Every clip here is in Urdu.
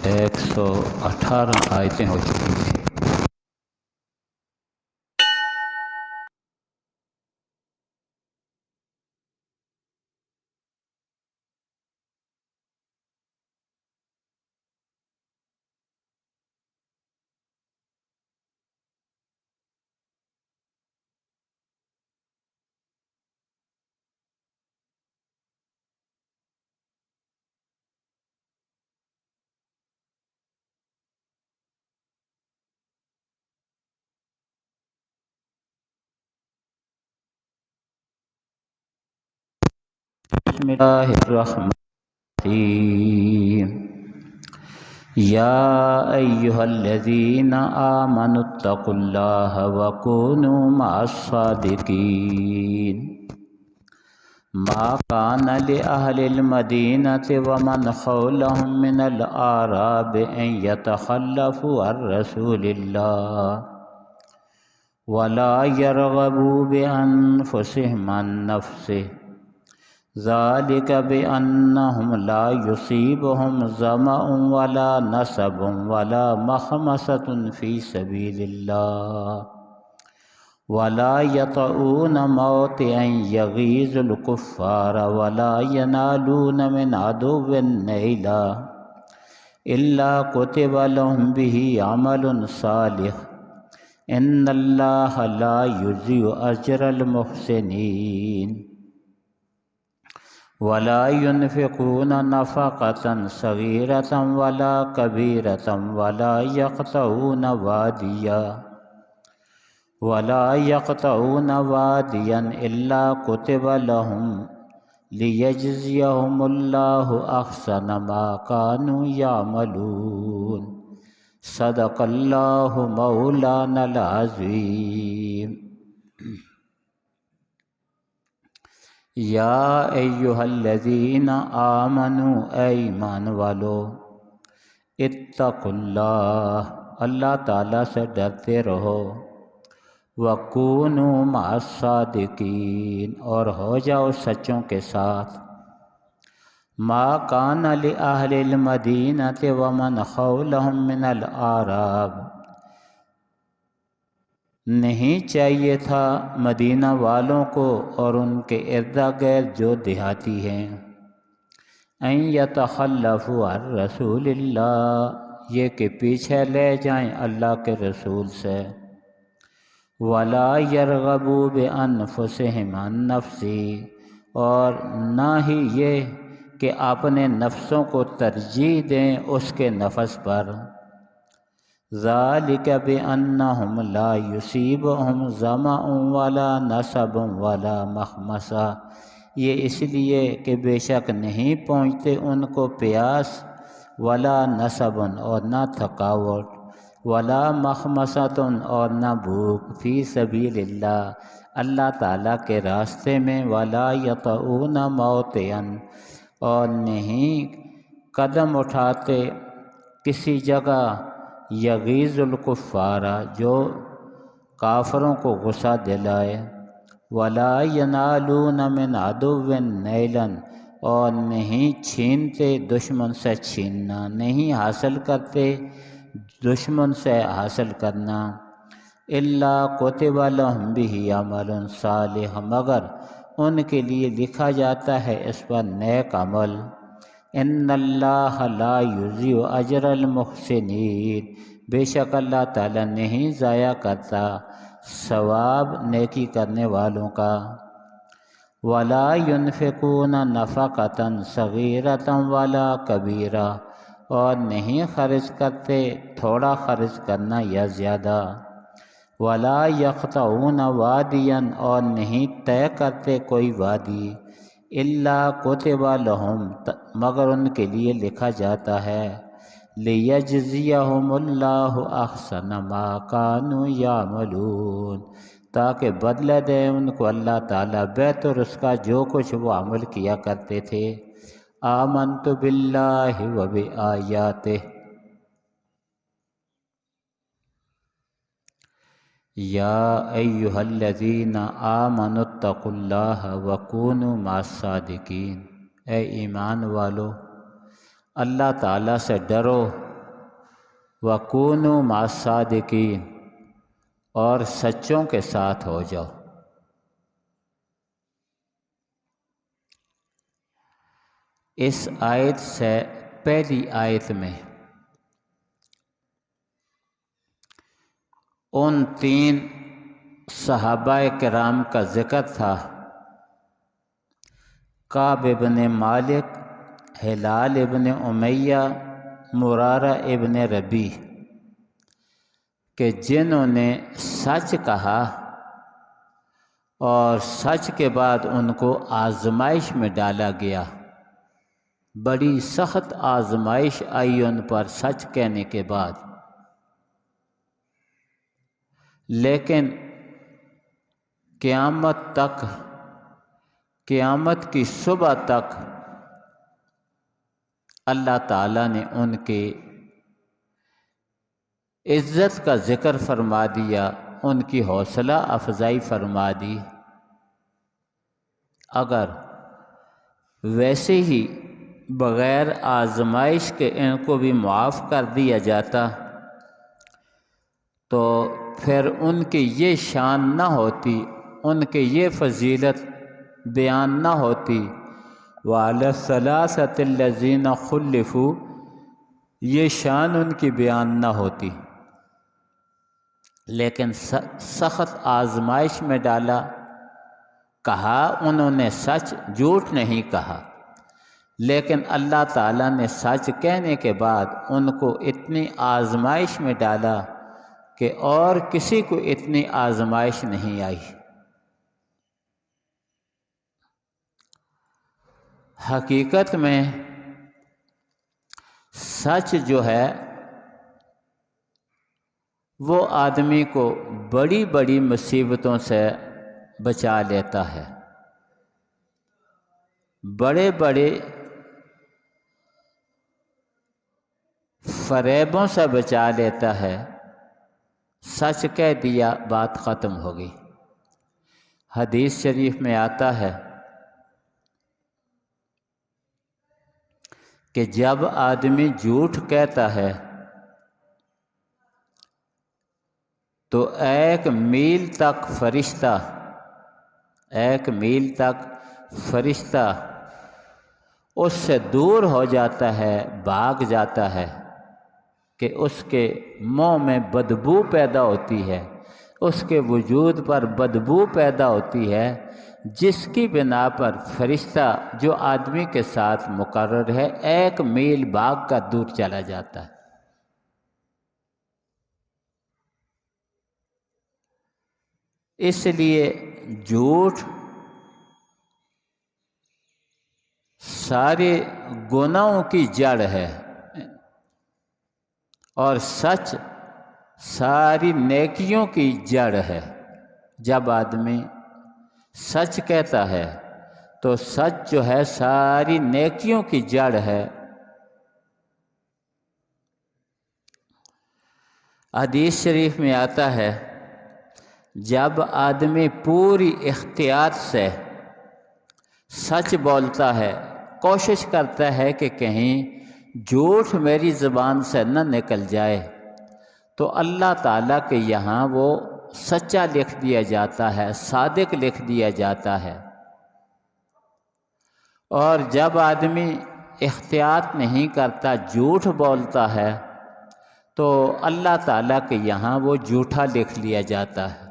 118 آیتیں ہو چکی ہیں۔ بسم اللہ الرحمن الرحیم۔ یا ایہا الذین آمنوا اتقوا اللہ وکونوا مع الصادقین۔ ما کان لأہل المدینۃ ومن حولهم من الأعراب ان یتخلفوا عن رسول اللہ ولا يرغبوا بأنفسهم عن نفسه ذلك بأنهم لا يصيبهم ظمأ ولا نصب ولا مخمصة في سبيل الله ولا يطؤون موطئا يغيظ الكفار ولا ينالون من عدو نيلا إلا كتب لهم به عمل صالح إن الله لا يضيع أجر المحسنين ولا ينفقون نفقة صغيرة ولا كبيرة ولا يقطعون واديا إلا كتب لهم ليجزيهم الله أحسن ما كانوا يعملون صدق الله مولانا العظيم۔ یا ایہا الذین آمنوا، اے ایمان والو، اتقوا اللہ، اللہ تعالیٰ سے ڈرتے رہو، وکونوا مع الصادقین، اور ہو جاؤ سچوں کے ساتھ۔ ما کان لأہل المدینۃ ومن حولهم من الأعراب، نہیں چاہیے تھا مدینہ والوں کو اور ان کے ارد گرد جو دیہاتی ہیں، ان یتخلفوا عن رسول اللہ، یہ کہ پیچھے لے جائیں اللہ کے رسول سے، ولا یرغبوا بانفسہم عن نفسی، اور نہ ہی یہ کہ اپنے نفسوں کو ترجیح دیں اس کے نفس پر، ذالک بأنہم لا یصیبہم ظمأ ولا نصب ولا مخمصہ، یہ اس لیے کہ بے شک نہیں پہنچتے ان کو پیاس، ولا نصب اور نہ تھکاوٹ، ولا مخمصۃ اور نہ بھوک، فی سبیل اللہ، اللہ تعالیٰ کے راستے میں، ولا یطؤون موطئا، اور نہیں قدم اٹھاتے کسی جگہ، یغیظ الکفار، جو کافروں کو غصہ دلائے، ولا ینالون من عدو نیلا، اور نہیں چھینتے دشمن سے چھیننا، نہیں حاصل کرتے دشمن سے حاصل کرنا، الا کتب لهم به عمل صالح، مگر ان کے لیے لکھا جاتا ہے اس پر نیک عمل، ان اللہ لا یضیع اجر المحسنین، بے شک اللہ تعالیٰ نہیں ضائع کرتا ثواب نیکی کرنے والوں کا، ولا ينفقون نفقة صغیرة ولا کبیرہ، اور نہیں خرچ کرتے تھوڑا خرچ کرنا یا زیادہ، ولا يقطعون وادیا، اور نہیں طے کرتے کوئی وادی، الا کتب لهم، مگر ان کے لیے لکھا جاتا ہے، لیجزیہم اللہ احسن ما کانوا یعملون، تاکہ بدلہ دے ان کو اللہ تعالیٰ بہتر اس کا جو کچھ وہ عمل کیا کرتے تھے۔ آمنت باللہ و بآیاتہ، یا ایہا الذین آمنوا اتقوا اللہ وکونوا مع الصادقین، اے ایمان والو، اللہ تعالیٰ سے ڈرو وَكُونُوا مَعَ الصَّادِقِينَ، اور سچوں کے ساتھ ہو جاؤ۔ اس آیت سے پہلی آیت میں ان 3 صحابہ کرام کا ذکر تھا، کعب ابن مالک، ہلال ابن امیہ، مرارہ ابن ربیع، کہ جنہوں نے سچ کہا اور سچ کے بعد ان کو آزمائش میں ڈالا گیا، بڑی سخت آزمائش آئی ان پر سچ کہنے کے بعد، لیکن قیامت کی صبح تک اللہ تعالیٰ نے ان کی عزت کا ذکر فرما دیا، ان کی حوصلہ افزائی فرما دی۔ اگر ویسے ہی بغیر آزمائش کے ان کو بھی معاف کر دیا جاتا تو پھر ان کی یہ شان نہ ہوتی، ان کی یہ فضیلت بیان نہ ہوتی۔ وَعَلَى الثَّلَاثَةِ الَّذِينَ خُلِّفُوا، یہ شان ان کی بیان نہ ہوتی، لیکن سخت آزمائش میں ڈالا، کہا انہوں نے سچ، جھوٹ نہیں کہا، لیکن اللہ تعالیٰ نے سچ کہنے کے بعد ان کو اتنی آزمائش میں ڈالا کہ اور کسی کو اتنی آزمائش نہیں آئی۔ حقیقت میں سچ جو ہے وہ آدمی کو بڑی بڑی مصیبتوں سے بچا لیتا ہے، بڑے بڑے فریبوں سے بچا لیتا ہے۔ سچ کہہ دیا، بات ختم ہو گئی۔ حدیث شریف میں آتا ہے کہ جب آدمی جھوٹ کہتا ہے تو 1 میل تک فرشتہ اس سے دور ہو جاتا ہے، بھاگ جاتا ہے، کہ اس کے منہ میں بدبو پیدا ہوتی ہے، اس کے وجود پر بدبو پیدا ہوتی ہے، جس کی بنا پر فرشتہ جو آدمی کے ساتھ مقرر ہے 1 میل بھاگ کر دور چلا جاتا ہے۔ اس لیے جھوٹ سارے گناہوں کی جڑ ہے اور سچ ساری نیکیوں کی جڑ ہے۔ جب آدمی سچ کہتا ہے تو سچ جو ہے ساری نیکیوں کی جڑ ہے۔ حدیث شریف میں آتا ہے جب آدمی پوری احتیاط سے سچ بولتا ہے، کوشش کرتا ہے کہ کہیں جھوٹ میری زبان سے نہ نکل جائے، تو اللہ تعالیٰ کے یہاں وہ سچا لکھ دیا جاتا ہے، صادق لکھ دیا جاتا ہے۔ اور جب آدمی احتیاط نہیں کرتا، جھوٹ بولتا ہے، تو اللہ تعالیٰ کے یہاں وہ جھوٹا لکھ لیا جاتا ہے۔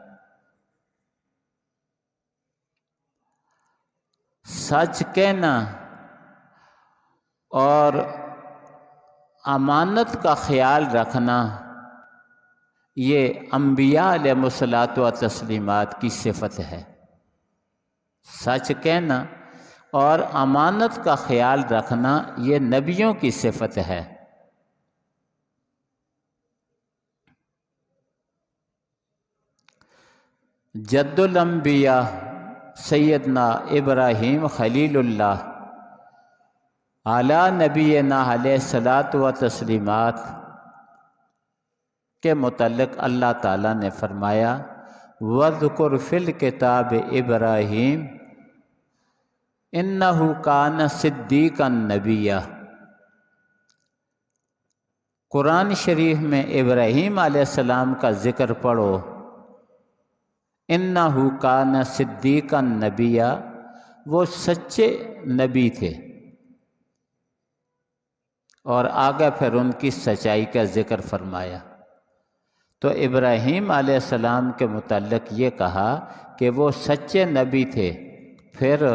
سچ کہنا اور امانت کا خیال رکھنا یہ انبیاء علیہ الصلاۃ والتسلیمات کی صفت ہے۔ سچ کہنا اور امانت کا خیال رکھنا یہ نبیوں کی صفت ہے۔ جد الانبیاء سیدنا ابراہیم خلیل اللہ علی نبینا علیہ الصلاۃ والتسلیمات کے متعلق اللہ تعالیٰ نے فرمایا وَاذْكُرْ فِي الْكِتَابِ ابراہیم انہ کان صدیقا نبیّا۔ قرآن شریف میں ابراہیم علیہ السلام کا ذکر پڑھو، انہ کان صدیقا نبیّ، وہ سچے نبی تھے، اور آگے پھر ان کی سچائی کا ذکر فرمایا۔ تو ابراہیم علیہ السلام کے متعلق یہ کہا کہ وہ سچے نبی تھے، پھر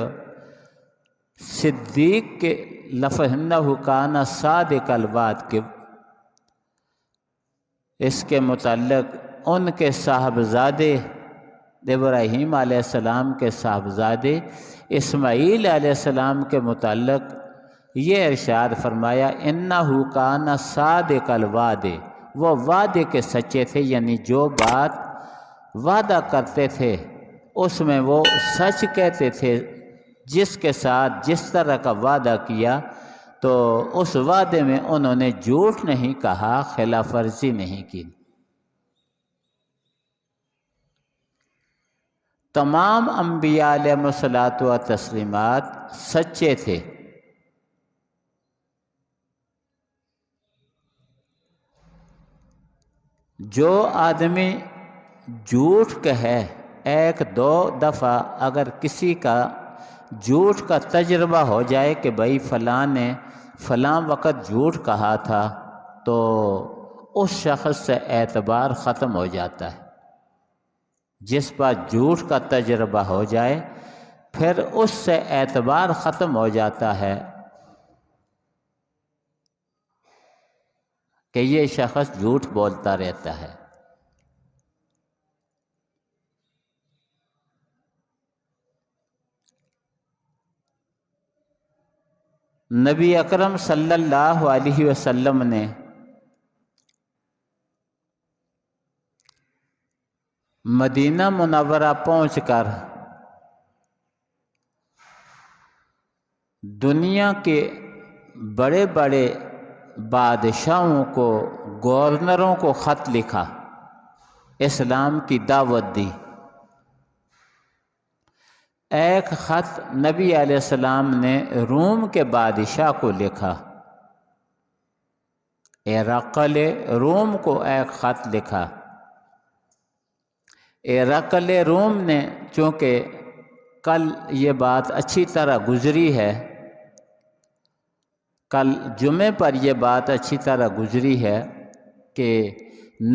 صدیق کے لفظ انہ کان صادق الوعد کے اس کے متعلق ان کے صاحبزادے ابراہیم علیہ السلام کے صاحبزادے اسماعیل علیہ السلام کے متعلق یہ ارشاد فرمایا انہ کان صادق الوعد، وہ وعدے کے سچے تھے، یعنی جو بات وعدہ کرتے تھے اس میں وہ سچ کہتے تھے، جس کے ساتھ جس طرح کا وعدہ کیا تو اس وعدے میں انہوں نے جھوٹ نہیں کہا، خلاف ورزی نہیں کی۔ تمام انبیاء علیہ الصلوۃ والتسلیمات سچے تھے، جو آدمی جھوٹ کہے ایک دو دفعہ، اگر کسی کا جھوٹ کا تجربہ ہو جائے کہ بھائی فلاں نے فلاں وقت جھوٹ کہا تھا، تو اس شخص سے اعتبار ختم ہو جاتا ہے۔ جس پر جھوٹ کا تجربہ ہو جائے پھر اس سے اعتبار ختم ہو جاتا ہے کہ یہ شخص جھوٹ بولتا رہتا ہے۔ نبی اکرم صلی اللہ علیہ وسلم نے مدینہ منورہ پہنچ کر دنیا کے بڑے بڑے بادشاہوں کو، گورنروں کو خط لکھا، اسلام کی دعوت دی۔ ایک خط نبی علیہ السلام نے روم کے بادشاہ کو لکھا، ہرقل روم کو ایک خط لکھا۔ ہرقل روم نے، چونکہ کل یہ بات اچھی طرح گزری ہے، کل جمعے پر یہ بات اچھی طرح گزری ہے کہ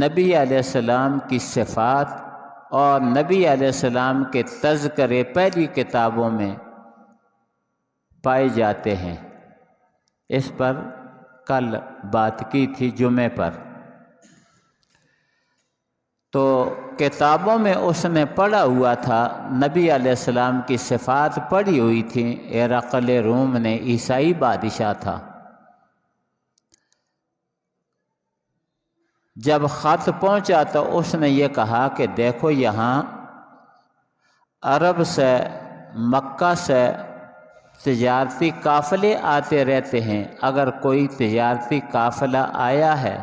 نبی علیہ السلام کی صفات اور نبی علیہ السلام کے تذکرے پہلی کتابوں میں پائے جاتے ہیں۔ اس پر کل بات کی تھی جمعے پر۔ تو کتابوں میں اس نے پڑھا ہوا تھا، نبی علیہ السلام کی صفات پڑھی ہوئی تھی۔ ہرقل روم نے، عیسائی بادشاہ تھا۔ جب خط پہنچا تو اس نے یہ کہا کہ دیکھو یہاں عرب سے، مکہ سے تجارتی قافلے آتے رہتے ہیں، اگر کوئی تجارتی قافلہ آیا ہے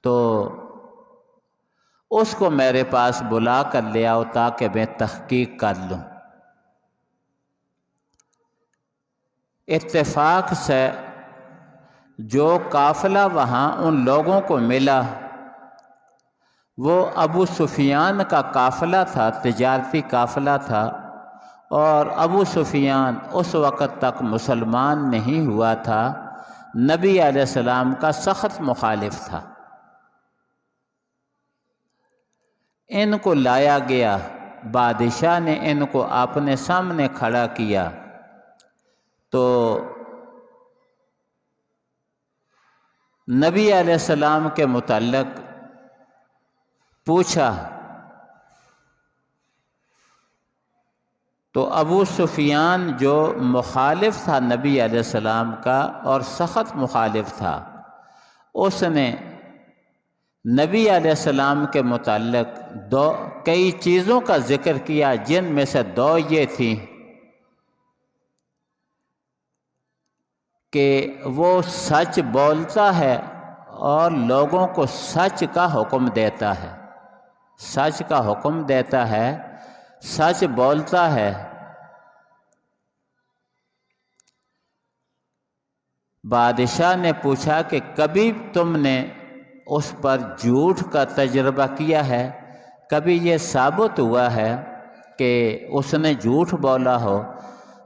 تو اس کو میرے پاس بلا کر لے آؤ تاکہ میں تحقیق کر لوں۔ اتفاق سے جو قافلہ وہاں ان لوگوں کو ملا وہ ابو سفیان کا قافلہ تھا، تجارتی قافلہ تھا، اور ابو سفیان اس وقت تک مسلمان نہیں ہوا تھا، نبی علیہ السلام کا سخت مخالف تھا۔ ان کو لایا گیا، بادشاہ نے ان کو اپنے سامنے کھڑا کیا تو نبی علیہ السلام کے متعلق پوچھا تو ابو سفیان جو مخالف تھا نبی علیہ السلام کا اور سخت مخالف تھا، اس نے نبی علیہ السلام کے متعلق کئی چیزوں کا ذکر کیا، جن میں سے دو یہ تھیں کہ وہ سچ بولتا ہے اور لوگوں کو سچ کا حکم دیتا ہے، سچ کا حکم دیتا ہے، سچ بولتا ہے۔ بادشاہ نے پوچھا کہ کبھی تم نے اس پر جھوٹ کا تجربہ کیا ہے؟ کبھی یہ ثابت ہوا ہے کہ اس نے جھوٹ بولا ہو؟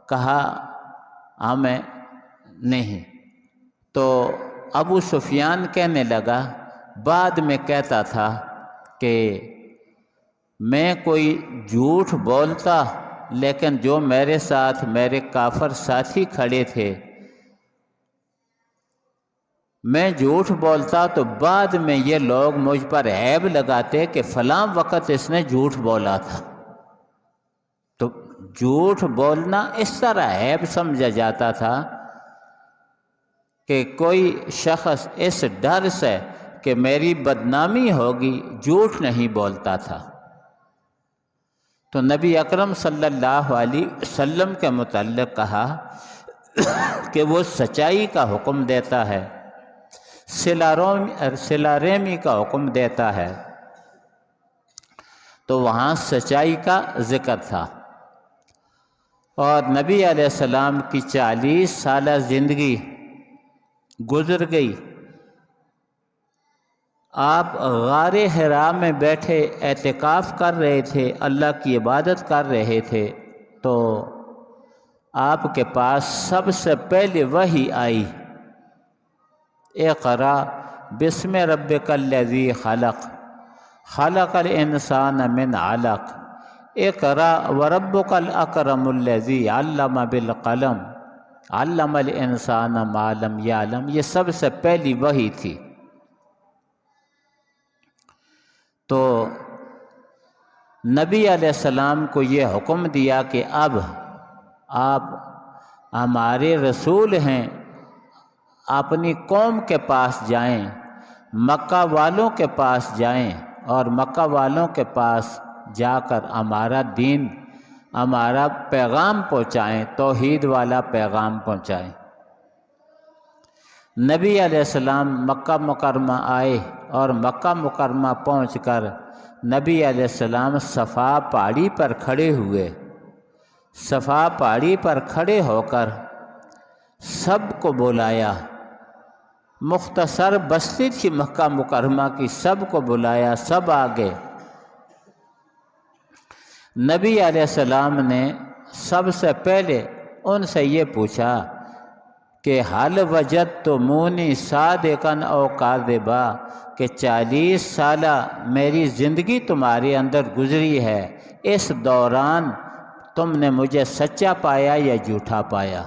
کہا ہمیں نہیں۔ تو ابو سفیان کہنے لگا، بعد میں کہتا تھا کہ میں کوئی جھوٹ بولتا، لیکن جو میرے ساتھ میرے کافر ساتھی کھڑے تھے، میں جھوٹ بولتا تو بعد میں یہ لوگ مجھ پر عیب لگاتے کہ فلاں وقت اس نے جھوٹ بولا تھا۔ تو جھوٹ بولنا اس طرح عیب سمجھا جاتا تھا کہ کوئی شخص اس ڈر سے کہ میری بدنامی ہوگی جھوٹ نہیں بولتا تھا۔ تو نبی اکرم صلی اللہ علیہ وسلم کے متعلق کہا کہ وہ سچائی کا حکم دیتا ہے، صلہ رحمی کا حکم دیتا ہے۔ تو وہاں سچائی کا ذکر تھا۔ اور نبی علیہ السلام کی 40 سالہ زندگی گزر گئی۔ آپ غار حرا میں بیٹھے اعتکاف کر رہے تھے، اللہ کی عبادت کر رہے تھے، تو آپ کے پاس سب سے پہلے وحی آئی، اقرا بسم ربک الذی خلق، خلق الانسان من علق، اقرا وربک الاکرم الذی علم بالقلم، علم الانسان ما لم یعلم۔ یہ سب سے پہلی وحی تھی۔ تو نبی علیہ السلام کو یہ حکم دیا کہ اب آپ ہمارے رسول ہیں، اپنی قوم کے پاس جائیں، مکہ والوں کے پاس جائیں اور مکہ والوں کے پاس جا کر ہمارا دین، ہمارا پیغام پہنچائیں، توحید والا پیغام پہنچائیں۔ نبی علیہ السلام مکہ مکرمہ آئے اور مکہ مکرمہ پہنچ کر نبی علیہ السلام صفا پہاڑی پر کھڑے ہوئے۔ صفا پہاڑی پر کھڑے ہو کر سب کو بلایا، مختصر بستی تھی مکہ مکرمہ کی، سب کو بلایا، سب آگے۔ نبی علیہ السلام نے سب سے پہلے ان سے یہ پوچھا کہ حل وجدتمونی صادقا او کاذبا، کہ 40 سالہ میری زندگی تمہارے اندر گزری ہے، اس دوران تم نے مجھے سچا پایا یا جھوٹا پایا؟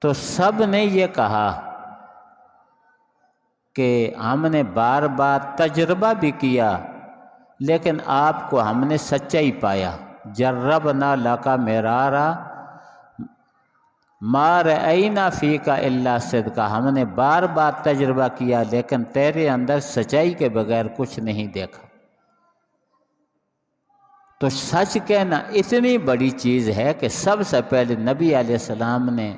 تو سب نے یہ کہا کہ ہم نے بار بار تجربہ بھی کیا لیکن آپ کو ہم نے سچا ہی پایا۔ جربنا لک مرارا ما رأینا فیک الا صدقا، ہم نے بار بار تجربہ کیا لیکن تیرے اندر سچائی کے بغیر کچھ نہیں دیکھا۔ تو سچ کہنا اتنی بڑی چیز ہے کہ سب سے پہلے نبی علیہ السلام نے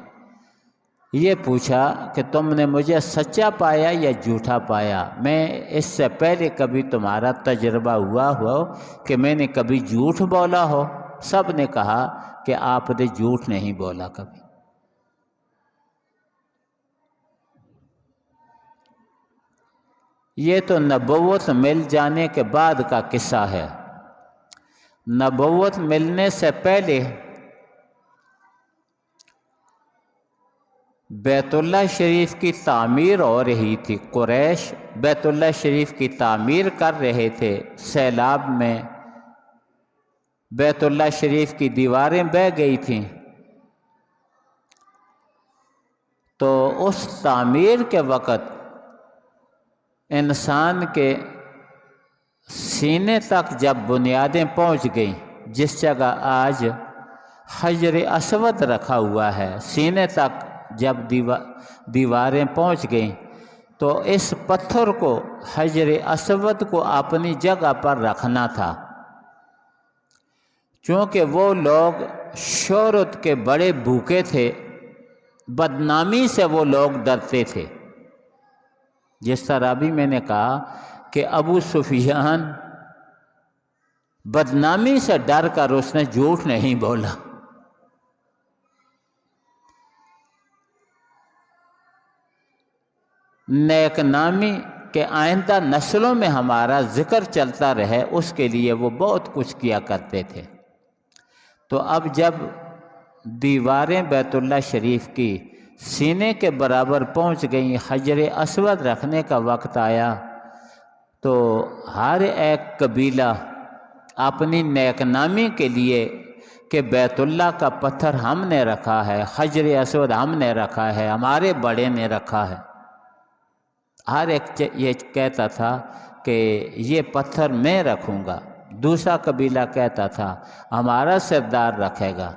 یہ پوچھا کہ تم نے مجھے سچا پایا یا جھوٹا پایا؟ میں اس سے پہلے کبھی تمہارا تجربہ ہوا ہو کہ میں نے کبھی جھوٹ بولا ہو؟ سب نے کہا کہ آپ نے جھوٹ نہیں بولا کبھی۔ یہ تو نبوت مل جانے کے بعد کا قصہ ہے۔ نبوت ملنے سے پہلے بیت اللہ شریف کی تعمیر ہو رہی تھی۔ قریش بیت اللہ شریف کی تعمیر کر رہے تھے۔ سیلاب میں بیت اللہ شریف کی دیواریں بہہ گئی تھیں، تو اس تعمیر کے وقت انسان کے سینے تک جب بنیادیں پہنچ گئیں، جس جگہ آج حجر اسود رکھا ہوا ہے، سینے تک جب دیواریں پہنچ گئیں تو اس پتھر کو، حجر اسود کو اپنی جگہ پر رکھنا تھا، چونکہ وہ لوگ شہرت کے بڑے بھوکے تھے، بدنامی سے وہ لوگ ڈرتے تھے۔ جس طرح بھی میں نے کہا کہ ابو سفیان بدنامی سے ڈر کر اس نے جھوٹ نہیں بولا۔ نیک نامی کہ آئندہ نسلوں میں ہمارا ذکر چلتا رہے، اس کے لیے وہ بہت کچھ کیا کرتے تھے۔ تو اب جب دیواریں بیت اللہ شریف کی سینے کے برابر پہنچ گئیں، حجر اسود رکھنے کا وقت آیا، تو ہر ایک قبیلہ اپنی نیک نامی کے لیے کہ بیت اللہ کا پتھر ہم نے رکھا ہے، حجر اسود ہم نے رکھا ہے، ہمارے بڑے نے رکھا ہے، ہر ایک یہ کہتا تھا کہ یہ پتھر میں رکھوں گا، دوسرا قبیلہ کہتا تھا ہمارا سردار رکھے گا۔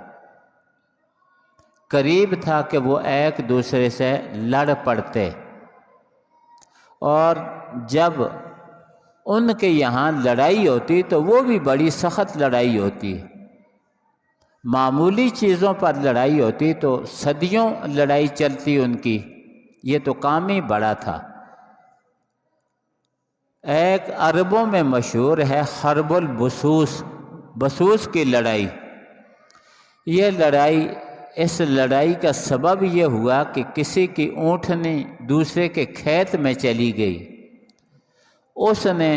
قریب تھا کہ وہ ایک دوسرے سے لڑ پڑتے، اور جب ان کے یہاں لڑائی ہوتی تو وہ بھی بڑی سخت لڑائی ہوتی، معمولی چیزوں پر لڑائی ہوتی تو صدیوں لڑائی چلتی ان کی، یہ تو کام ہی بڑا تھا۔ ایک عربوں میں مشہور ہے حرب البسوس، بسوس کی لڑائی۔ یہ لڑائی، اس لڑائی کا سبب یہ ہوا کہ کسی کی اونٹنی دوسرے کے کھیت میں چلی گئی، اس نے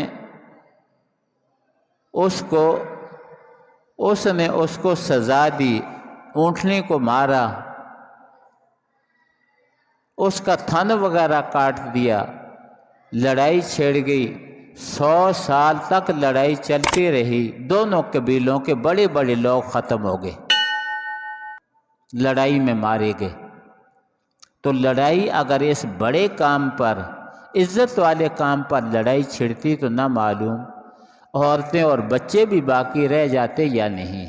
اس کو سزا دی، اونٹنی کو مارا، اس کا تھن وغیرہ کاٹ دیا، لڑائی چھڑ گئی، 100 سال تک لڑائی چلتی رہی، دونوں قبیلوں کے بڑے بڑے لوگ ختم ہو گئے، لڑائی میں مارے گئے۔ تو لڑائی اگر اس بڑے کام پر، عزت والے کام پر لڑائی چھڑتی تو نہ معلوم عورتیں اور بچے بھی باقی رہ جاتے یا نہیں۔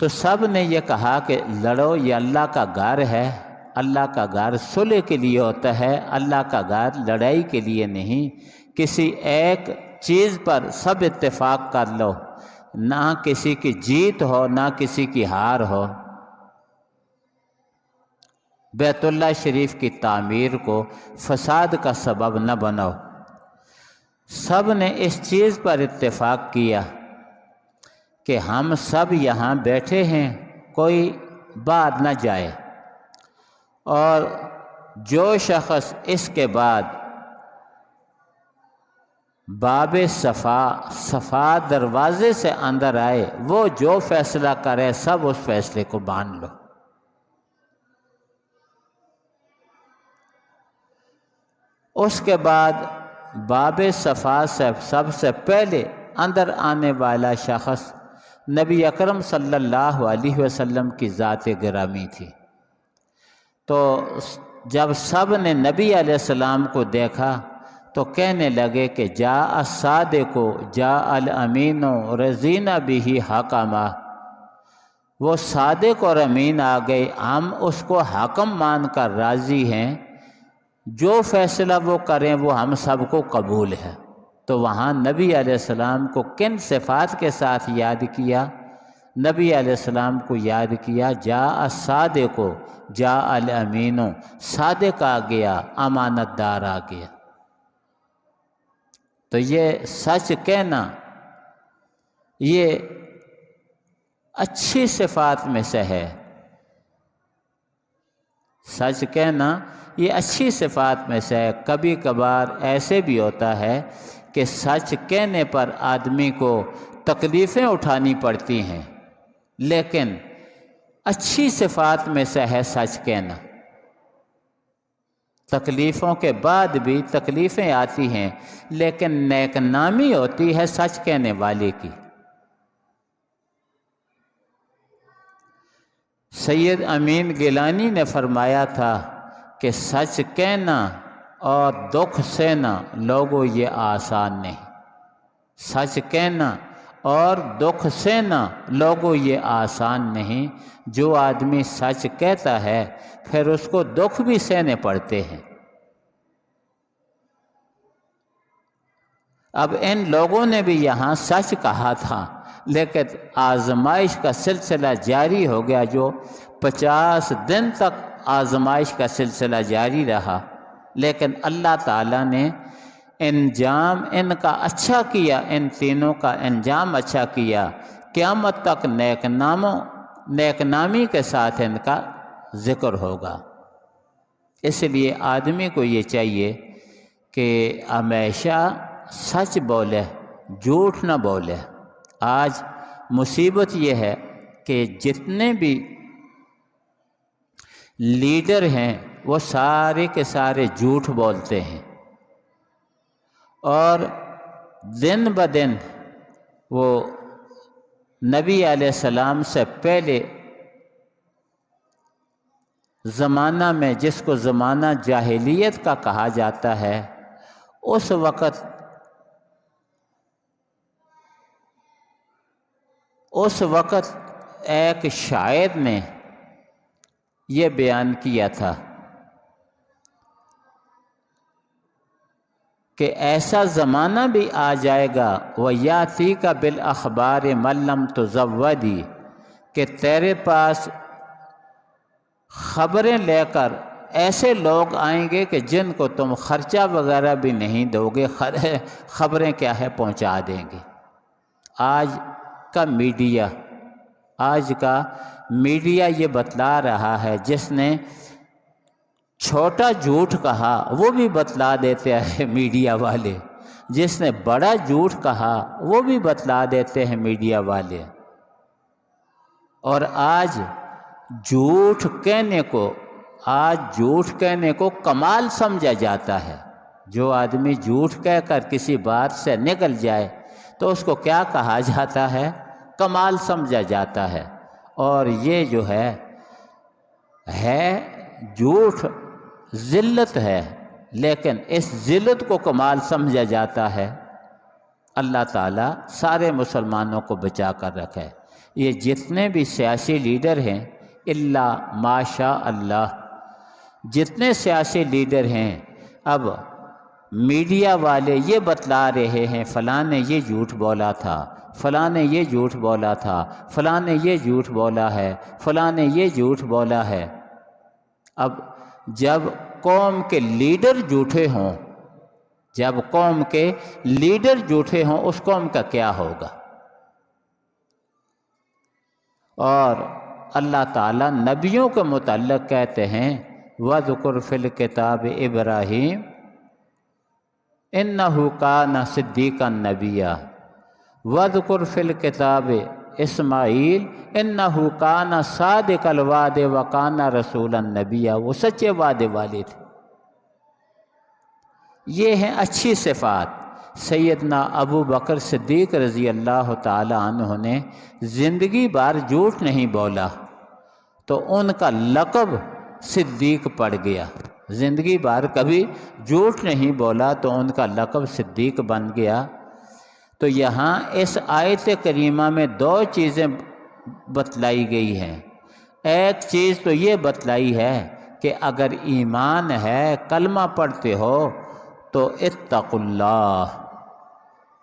تو سب نے یہ کہا کہ لڑو، یہ اللہ کا گھر ہے، اللہ کا گھر صلح کے لیے ہوتا ہے، اللہ کا گھر لڑائی کے لیے نہیں۔ کسی ایک چیز پر سب اتفاق کر لو، نہ کسی کی جیت ہو نہ کسی کی ہار ہو۔ بیت اللہ شریف کی تعمیر کو فساد کا سبب نہ بناؤ۔ سب نے اس چیز پر اتفاق کیا کہ ہم سب یہاں بیٹھے ہیں، کوئی باہر نہ جائے، اور جو شخص اس کے بعد باب صفا دروازے سے اندر آئے، وہ جو فیصلہ کرے سب اس فیصلے کو مان لو۔ اس کے بعد باب صفا سے سب سے پہلے اندر آنے والا شخص نبی اکرم صلی اللہ علیہ وسلم کی ذات گرامی تھی۔ تو جب سب نے نبی علیہ السلام کو دیکھا تو کہنے لگے کہ جاء الصادق جاء الامین رضینا بہ حکما، وہ صادق اور امین آ گئے، ہم اس کو حاکم مان کر راضی ہیں، جو فیصلہ وہ کریں وہ ہم سب کو قبول ہے۔ تو وہاں نبی علیہ السلام کو کن صفات کے ساتھ یاد کیا؟ نبی علیہ السلام کو یاد کیا جاء الصادق جاء الامین، صادق آ گیا، امانت دار آ گیا۔ تو یہ سچ کہنا یہ اچھی صفات میں سے ہے، سچ کہنا یہ اچھی صفات میں سے ہے۔ کبھی کبھار ایسے بھی ہوتا ہے کہ سچ کہنے پر آدمی کو تکلیفیں اٹھانی پڑتی ہیں، لیکن اچھی صفات میں سے ہے سچ کہنا۔ تکلیفوں کے بعد بھی تکلیفیں آتی ہیں، لیکن نیک نامی ہوتی ہے سچ کہنے والے کی۔ سید امین گیلانی نے فرمایا تھا کہ سچ کہنا اور دکھ سہنا لوگوں یہ آسان نہیں، سچ کہنا اور دکھ سہنا لوگوں یہ آسان نہیں۔ جو آدمی سچ کہتا ہے پھر اس کو دکھ بھی سہنے پڑتے ہیں۔ اب ان لوگوں نے بھی یہاں سچ کہا تھا، لیکن آزمائش کا سلسلہ جاری ہو گیا، جو 50 دن تک آزمائش کا سلسلہ جاری رہا، لیکن اللہ تعالیٰ نے انجام ان کا اچھا کیا، ان تینوں کا انجام اچھا کیا، قیامت تک نیک نامی کے ساتھ ان کا ذکر ہوگا۔ اس لیے آدمی کو یہ چاہیے کہ ہمیشہ سچ بولے، جھوٹ نہ بولے۔ آج مصیبت یہ ہے کہ جتنے بھی لیڈر ہیں وہ سارے کے سارے جھوٹ بولتے ہیں، اور دن بدن وہ نبی علیہ السلام سے پہلے زمانہ میں، جس کو زمانہ جاہلیت کا کہا جاتا ہے، اس وقت ایک شاعر نے یہ بیان کیا تھا کہ ایسا زمانہ بھی آ جائے گا وَيَأْتِيكَ بِالْأَخْبَارِ مَن لَّمْ تُزَوِّدِ، کہ تیرے پاس خبریں لے کر ایسے لوگ آئیں گے کہ جن کو تم خرچہ وغیرہ بھی نہیں دو گے، خبریں کیا ہے پہنچا دیں گے۔ آج کا میڈیا یہ بتلا رہا ہے، جس نے چھوٹا جھوٹ کہا وہ بھی بتلا دیتے ہیں میڈیا والے، جس نے بڑا جھوٹ کہا وہ بھی بتلا دیتے ہیں میڈیا والے۔ اور آج جھوٹ کہنے کو کمال سمجھا جاتا ہے۔ جو آدمی جھوٹ کہہ کر کسی بات سے نکل جائے تو اس کو کیا کہا جاتا ہے؟ کمال سمجھا جاتا ہے۔ اور یہ جو ہے جھوٹ ذلت ہے، لیکن اس ذلت کو کمال سمجھا جاتا ہے۔ اللہ تعالیٰ سارے مسلمانوں کو بچا کر رکھے۔ یہ جتنے بھی سیاسی لیڈر ہیں، الا ماشاء اللہ، جتنے سیاسی لیڈر ہیں، اب میڈیا والے یہ بتلا رہے ہیں فلاں نے یہ جھوٹ بولا تھا، فلاں نے یہ جھوٹ بولا تھا، فلاں نے یہ جھوٹ بولا ہے، فلاں نے یہ جھوٹ بولا ہے۔ اب جب قوم کے لیڈر جھوٹے ہوں، اس قوم کا کیا ہوگا؟ اور اللہ تعالیٰ نبیوں کے متعلق کہتے ہیں وَاذْكُرْ فِي الْكِتَابِ إِبْرَاهِيمَ إِنَّهُ كَانَ صِدِّيقًا نَبِيًّا وَاذْكُرْ فِي الْكِتَابِ اسماعیل إِنَّهُ كَانَ صَادِقَ الْوَعْدِ وَكَانَ رَسُولًا نَبِيًّا، وہ سچے وعدے والے تھے۔ یہ ہیں اچھی صفات۔ سیدنا ابو بکر صدیق رضی اللہ تعالی عنہ نے زندگی بھر جھوٹ نہیں بولا تو ان کا لقب صدیق پڑ گیا۔ زندگی بھر کبھی جھوٹ نہیں بولا تو ان کا لقب صدیق بن گیا۔ تو یہاں اس آیت کریمہ میں دو چیزیں بتلائی گئی ہیں۔ ایک چیز تو یہ بتلائی ہے کہ اگر ایمان ہے، کلمہ پڑھتے ہو تو اتقوا اللہ،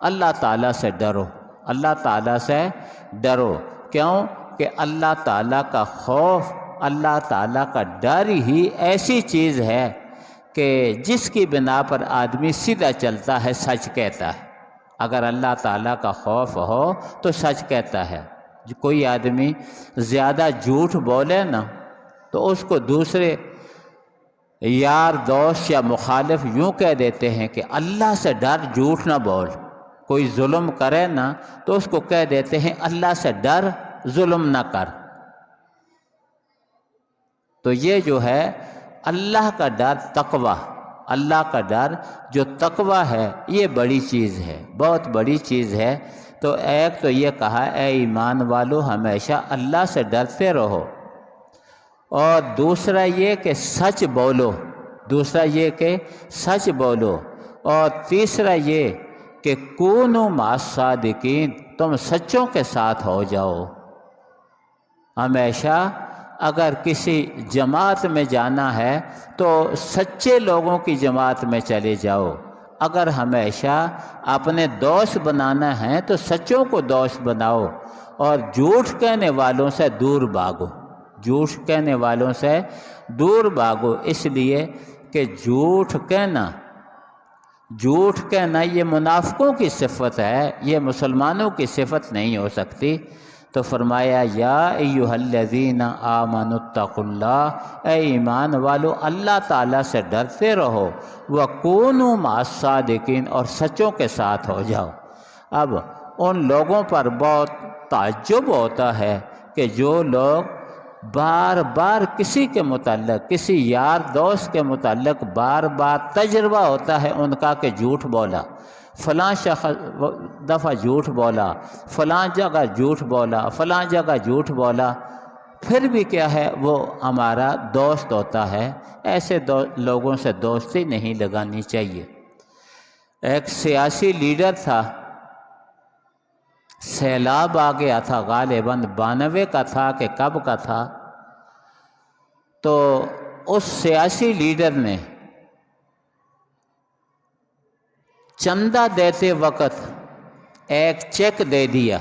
اللہ تعالیٰ سے ڈرو، اللہ تعالیٰ سے ڈرو۔ کیوں کہ اللہ تعالیٰ کا خوف، اللہ تعالیٰ کا ڈر ہی ایسی چیز ہے کہ جس کی بنا پر آدمی سیدھا چلتا ہے، سچ کہتا ہے۔ اگر اللہ تعالیٰ کا خوف ہو تو سچ کہتا ہے۔ کوئی آدمی زیادہ جھوٹ بولے نا تو اس کو دوسرے یار دوست یا مخالف یوں کہہ دیتے ہیں کہ اللہ سے ڈر، جھوٹ نہ بول۔ کوئی ظلم کرے نا تو اس کو کہہ دیتے ہیں اللہ سے ڈر، ظلم نہ کر۔ تو یہ جو ہے اللہ کا ڈر، تقوی، اللہ کا ڈر جو تقوی ہے، یہ بڑی چیز ہے، بہت بڑی چیز ہے۔ تو ایک تو یہ کہا اے ایمان والو ہمیشہ اللہ سے ڈرتے رہو، اور دوسرا یہ کہ سچ بولو، اور تیسرا یہ کہ کونوا مع الصادقین، تم سچوں کے ساتھ ہو جاؤ۔ ہمیشہ اگر کسی جماعت میں جانا ہے تو سچے لوگوں کی جماعت میں چلے جاؤ۔ اگر ہمیشہ اپنے دوست بنانا ہے تو سچوں کو دوست بناؤ، اور جھوٹ کہنے والوں سے دور بھاگو، جھوٹ کہنے والوں سے دور بھاگو، اس لیے کہ جھوٹ کہنا یہ منافقوں کی صفت ہے، یہ مسلمانوں کی صفت نہیں ہو سکتی۔ تو فرمایا یا ایھا الذین آمنوا اتقوا اللہ، اے ایمان والو اللہ تعالیٰ سے ڈرتے رہو، وکونوا مع الصادقین، اور سچوں کے ساتھ ہو جاؤ۔ اب ان لوگوں پر بہت تعجب ہوتا ہے کہ جو لوگ بار بار کسی کے متعلق، کسی یار دوست کے متعلق بار بار تجربہ ہوتا ہے ان کا کہ جھوٹ بولا، فلاں دفعہ جھوٹ بولا، فلاں جگہ جھوٹ بولا، فلاں جگہ جھوٹ بولا، پھر بھی کیا ہے وہ ہمارا دوست ہوتا ہے۔ ایسے لوگوں سے دوستی نہیں لگانی چاہیے۔ ایک سیاسی لیڈر تھا، سیلاب آ گیا تھا، غالباً 92 کا تھا کہ کب کا تھا، تو اس سیاسی لیڈر نے چندہ دیتے وقت ایک چیک دے دیا،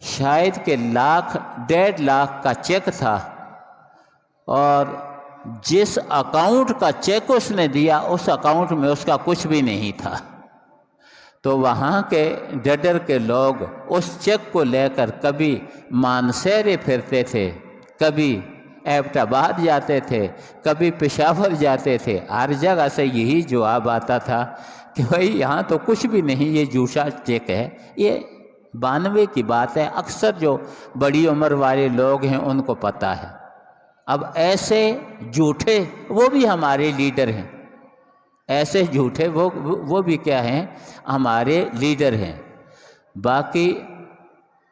شاید کہ 1.5 لاکھ کا چیک تھا، اور جس اکاؤنٹ کا چیک اس نے دیا اس اکاؤنٹ میں اس کا کچھ بھی نہیں تھا۔ تو وہاں کے ڈڈر کے لوگ اس چیک کو لے کر کبھی مانسہرے پھرتے تھے، کبھی ایبٹ آباد جاتے تھے، کبھی پشاور جاتے تھے، ہر جگہ سے یہی جواب آتا تھا کہ بھائی یہاں تو کچھ بھی نہیں، یہ جھوٹا چیک ہے۔ یہ 92 کی بات ہے، اکثر جو بڑی عمر والے لوگ ہیں ان کو پتہ ہے۔ اب ایسے جھوٹے وہ بھی ہمارے لیڈر ہیں، ایسے جھوٹے وہ بھی کیا ہیں، ہمارے لیڈر ہیں۔ باقی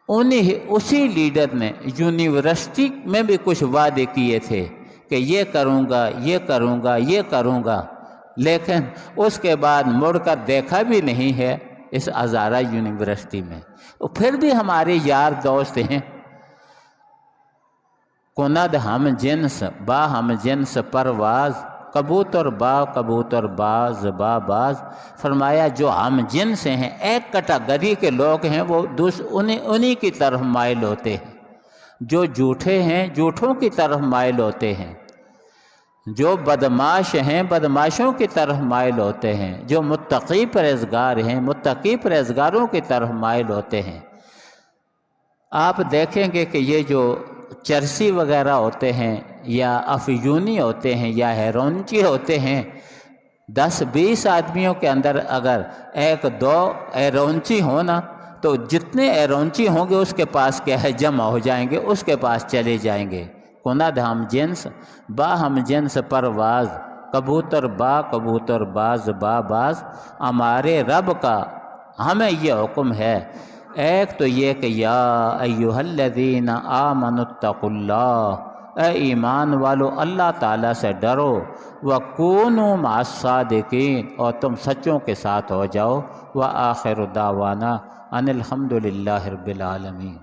اسی لیڈر نے یونیورسٹی میں بھی کچھ وعدے کیے تھے کہ یہ کروں گا، یہ کروں گا، یہ کروں گا، لیکن اس کے بعد مڑ کر دیکھا بھی نہیں ہے اس ہزارہ یونیورسٹی میں۔ پھر بھی ہمارے یار دوست ہیں۔ کند ہم جنس با ہم جنس پرواز، کبوتر با کبوتر باز با باز۔ فرمایا جو ہم جنس ہیں، ایک کیٹیگری کے لوگ ہیں، وہ انہی کی طرف مائل ہوتے ہیں۔ جو جھوٹے ہیں جھوٹوں کی طرف مائل ہوتے ہیں، جو بدماش ہیں بدماشوں کی طرف مائل ہوتے ہیں، جو متقی پرہیزگار ہیں متقی پرہیزگاروں کی طرف مائل ہوتے ہیں۔ آپ دیکھیں گے کہ یہ جو چرسی وغیرہ ہوتے ہیں یا افیونی ہوتے ہیں یا ہیرونچی ہوتے ہیں، 10-20 آدمیوں کے اندر اگر 1-2 ایرونچی ہونا تو جتنے ایرونچی ہوں گے اس کے پاس کیا ہے جمع ہو جائیں گے، اس کے پاس چلے جائیں گے۔ کند ہم جنس با ہم جنس پرواز، کبوتر با کبوتر باز با باز۔ ہمارے رب کا ہمیں یہ حکم ہے، ایک تو یہ کہ یا ایھا الذین آمنوا اتقوا اللہ، اے ایمان والو اللہ تعالیٰ سے ڈرو، وکونوا مع الصادقین، اور تم سچوں کے ساتھ ہو جاؤ۔ وآخر دعوانا ان الحمد للہ رب العالمین۔